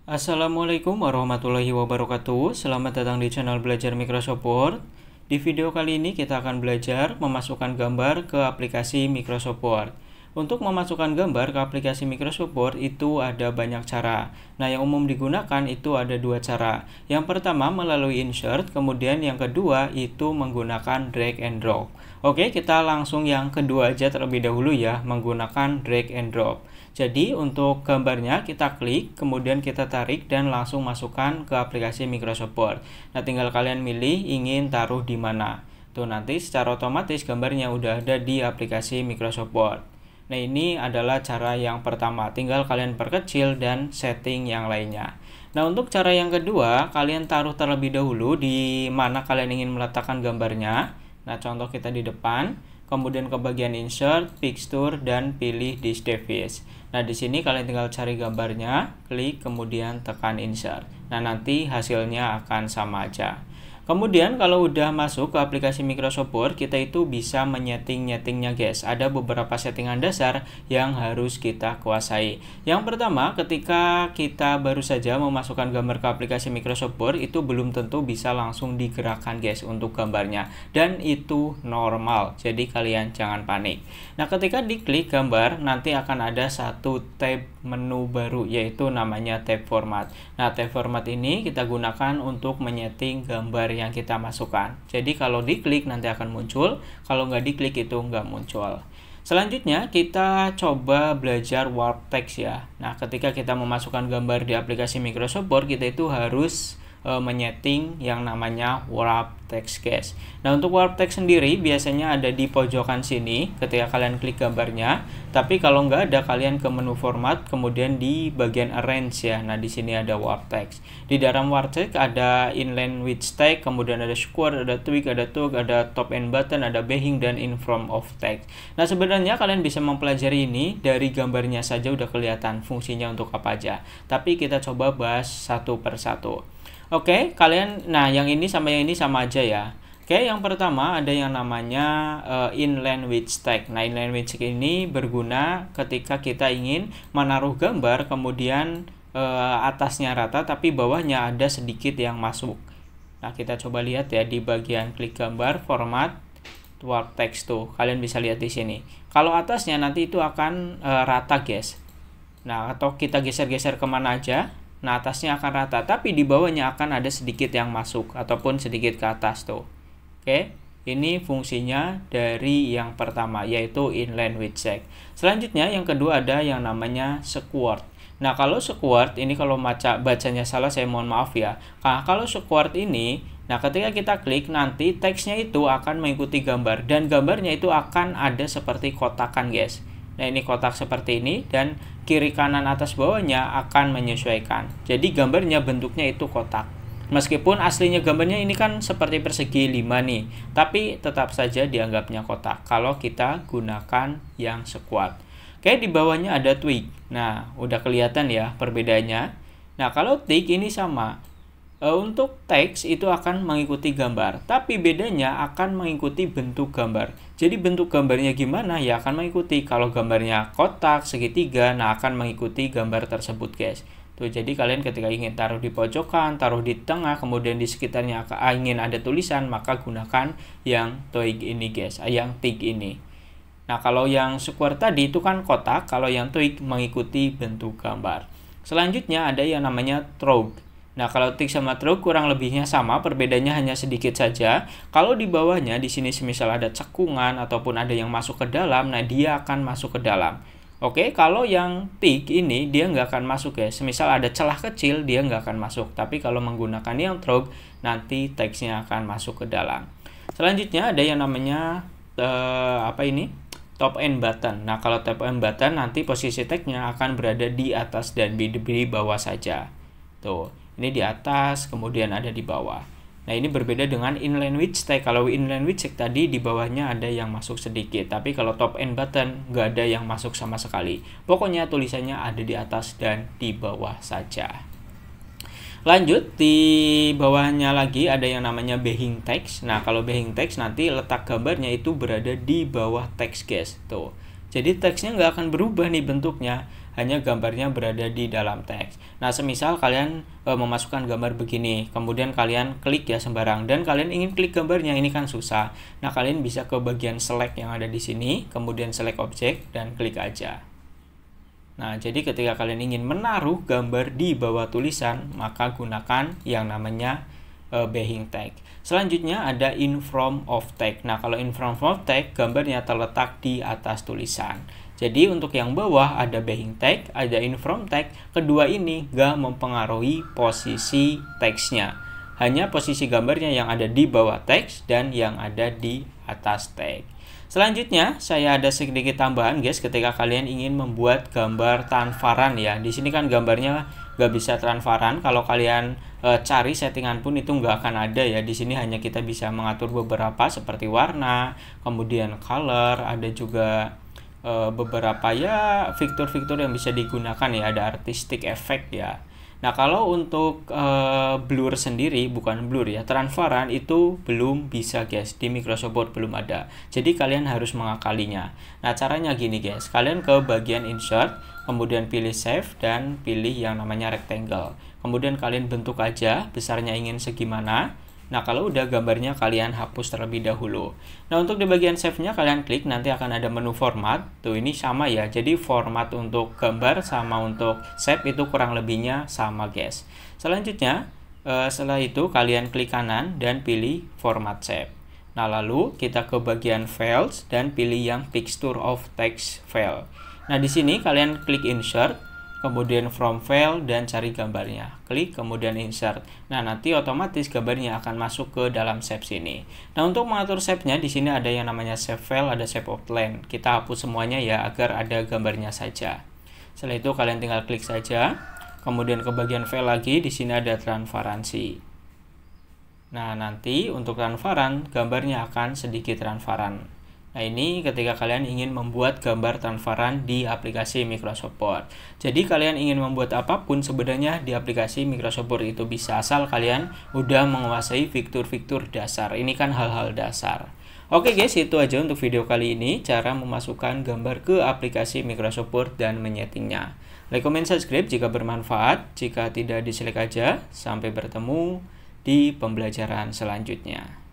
Assalamualaikum warahmatullahi wabarakatuh. Selamat datang di channel Belajar Microsoft Word. Di video kali ini kita akan belajar memasukkan gambar ke aplikasi Microsoft Word. Untuk memasukkan gambar ke aplikasi Microsoft Word itu ada banyak cara. Nah, yang umum digunakan itu ada dua cara. Yang pertama melalui insert, kemudian yang kedua itu menggunakan drag and drop. Oke, kita langsung yang kedua aja terlebih dahulu ya, menggunakan drag and drop. Jadi untuk gambarnya kita klik, kemudian kita tarik dan langsung masukkan ke aplikasi Microsoft Word. Nah, tinggal kalian milih ingin taruh di mana. Tuh, nanti secara otomatis gambarnya udah ada di aplikasi Microsoft Word. Nah, ini adalah cara yang pertama. Tinggal kalian perkecil dan setting yang lainnya. Nah, untuk cara yang kedua, kalian taruh terlebih dahulu di mana kalian ingin meletakkan gambarnya. Nah, contoh kita di depan. Kemudian ke bagian insert, picture, dan pilih disk device. Nah, di sini kalian tinggal cari gambarnya, klik, kemudian tekan insert. Nah, nanti hasilnya akan sama aja. Kemudian kalau udah masuk ke aplikasi Microsoft Word, kita itu bisa menyeting-nyetingnya guys. Ada beberapa settingan dasar yang harus kita kuasai. Yang pertama, ketika kita baru saja memasukkan gambar ke aplikasi Microsoft Word, itu belum tentu bisa langsung digerakkan guys untuk gambarnya. Dan itu normal, jadi kalian jangan panik. Nah, ketika diklik gambar, nanti akan ada satu tab menu baru, yaitu namanya tab format. Nah, tab format ini kita gunakan untuk menyeting gambar yang kita masukkan. Jadi kalau diklik nanti akan muncul, kalau nggak diklik itu nggak muncul. Selanjutnya kita coba belajar warp text ya. Nah, ketika kita memasukkan gambar di aplikasi Microsoft Word, kita itu harus menyeting yang namanya warp text guys. Nah, untuk warp text sendiri biasanya ada di pojokan sini ketika kalian klik gambarnya. Tapi kalau nggak ada, kalian ke menu format, kemudian di bagian arrange ya. Nah, di sini ada warp text. Di dalam warp text ada inline with text, kemudian ada square, ada tweak, ada toggle, ada top and button, ada behing, dan in front of text. Nah, sebenarnya kalian bisa mempelajari ini dari gambarnya saja udah kelihatan fungsinya untuk apa aja. Tapi kita coba bahas satu persatu. Oke, nah yang ini sama aja ya. Oke, yang pertama ada yang namanya inline with text. Nah, inline with text ini berguna ketika kita ingin menaruh gambar, kemudian atasnya rata tapi bawahnya ada sedikit yang masuk. Nah, kita coba lihat ya di bagian klik gambar, format, warp text tuh. Kalian bisa lihat di sini. Kalau atasnya nanti itu akan rata guys. Nah, atau kita geser-geser kemana aja. Nah, atasnya akan rata, tapi di bawahnya akan ada sedikit yang masuk ataupun sedikit ke atas tuh. Oke, ini fungsinya dari yang pertama, yaitu inline with text. Selanjutnya yang kedua ada yang namanya square. Nah, kalau square ini kalau bacanya salah saya mohon maaf ya. Nah, kalau square ini, nah ketika kita klik nanti teksnya itu akan mengikuti gambar dan gambarnya itu akan ada seperti kotakan guys. Nah, ini kotak seperti ini dan kiri kanan atas bawahnya akan menyesuaikan. Jadi gambarnya bentuknya itu kotak. Meskipun aslinya gambarnya ini kan seperti persegi 5 nih, tapi tetap saja dianggapnya kotak kalau kita gunakan yang square. Oke, di bawahnya ada tweak. Nah, udah kelihatan ya perbedaannya. Nah, kalau tweak ini sama. Untuk teks itu akan mengikuti gambar, tapi bedanya akan mengikuti bentuk gambar. Jadi bentuk gambarnya gimana ya akan mengikuti. Kalau gambarnya kotak, segitiga, nah akan mengikuti gambar tersebut guys. Tuh, jadi kalian ketika ingin taruh di pojokan, taruh di tengah, kemudian di sekitarnya ingin ada tulisan, maka gunakan yang tweak ini guys, yang tick ini. Nah, kalau yang square tadi itu kan kotak, kalau yang tweak mengikuti bentuk gambar. Selanjutnya ada yang namanya through. Nah, kalau tick sama through kurang lebihnya sama, perbedaannya hanya sedikit saja. Kalau di bawahnya di sini semisal ada cekungan ataupun ada yang masuk ke dalam, nah dia akan masuk ke dalam. Oke, kalau yang tick ini dia nggak akan masuk ya. Semisal ada celah kecil, dia nggak akan masuk. Tapi kalau menggunakan yang through, nanti teksnya akan masuk ke dalam. Selanjutnya ada yang namanya top and button. Nah, kalau top and button nanti posisi teksnya akan berada di atas dan di bawah saja. Tuh. Ini di atas, kemudian ada di bawah. Nah, ini berbeda dengan inline with text. Kalau inline with text tadi di bawahnya ada yang masuk sedikit. Tapi kalau top and button nggak ada yang masuk sama sekali. Pokoknya tulisannya ada di atas dan di bawah saja. Lanjut, di bawahnya lagi ada yang namanya behing text. Nah, kalau behing text nanti letak gambarnya itu berada di bawah teks guys. Tuh. Jadi teksnya nggak akan berubah nih bentuknya. hanya gambarnya berada di dalam teks. Nah, semisal kalian memasukkan gambar begini, kemudian kalian klik ya sembarang, dan kalian ingin klik gambarnya, ini kan susah. Nah, kalian bisa ke bagian select yang ada di sini, kemudian select object, dan klik aja. Nah, jadi ketika kalian ingin menaruh gambar di bawah tulisan, maka gunakan yang namanya backing tag. Selanjutnya ada in front of tag. Nah, kalau in front of tag, gambarnya terletak di atas tulisan. Jadi untuk yang bawah ada backing tag, ada in front tag. Kedua ini gak mempengaruhi posisi teksnya. Hanya posisi gambarnya yang ada di bawah teks dan yang ada di atas tag. Selanjutnya, saya ada sedikit tambahan guys ketika kalian ingin membuat gambar transparan ya. Di sini kan gambarnya nggak bisa transparan. Kalau kalian cari settingan pun itu nggak akan ada ya. Di sini hanya kita bisa mengatur beberapa seperti warna, kemudian color, ada juga beberapa ya fitur-fitur yang bisa digunakan ya. Ada artistic effect ya. Nah, kalau untuk blur sendiri, bukan blur ya, transparan itu belum bisa guys, di Microsoft Word belum ada. Jadi kalian harus mengakalinya. Nah, caranya gini guys, kalian ke bagian insert, kemudian pilih save dan pilih yang namanya rectangle. Kemudian kalian bentuk aja, besarnya ingin segimana. Nah, kalau udah gambarnya kalian hapus terlebih dahulu. Nah, untuk di bagian save-nya kalian klik, nanti akan ada menu format. Tuh, ini sama ya. Jadi format untuk gambar sama untuk save itu kurang lebihnya sama, guys. Selanjutnya, setelah itu kalian klik kanan dan pilih format save. Nah, lalu kita ke bagian files dan pilih yang picture of text file. Nah, di sini kalian klik insert, kemudian from file dan cari gambarnya. Klik kemudian insert. Nah, nanti otomatis gambarnya akan masuk ke dalam save sini. Nah, untuk mengatur save-nya di sini ada yang namanya save file, ada save outline. Kita hapus semuanya ya agar ada gambarnya saja. Setelah itu kalian tinggal klik saja. Kemudian ke bagian file lagi, di sini ada transparansi. Nah, nanti untuk transparan gambarnya akan sedikit transparan. Nah, ini ketika kalian ingin membuat gambar transparan di aplikasi Microsoft Word. Jadi kalian ingin membuat apapun sebenarnya di aplikasi Microsoft Word itu bisa, asal kalian udah menguasai fitur-fitur dasar. Ini kan hal-hal dasar. Oke guys, itu aja untuk video kali ini, cara memasukkan gambar ke aplikasi Microsoft Word dan menyetingnya. Like, comment, subscribe jika bermanfaat. Jika tidak, dislike aja. Sampai bertemu di pembelajaran selanjutnya.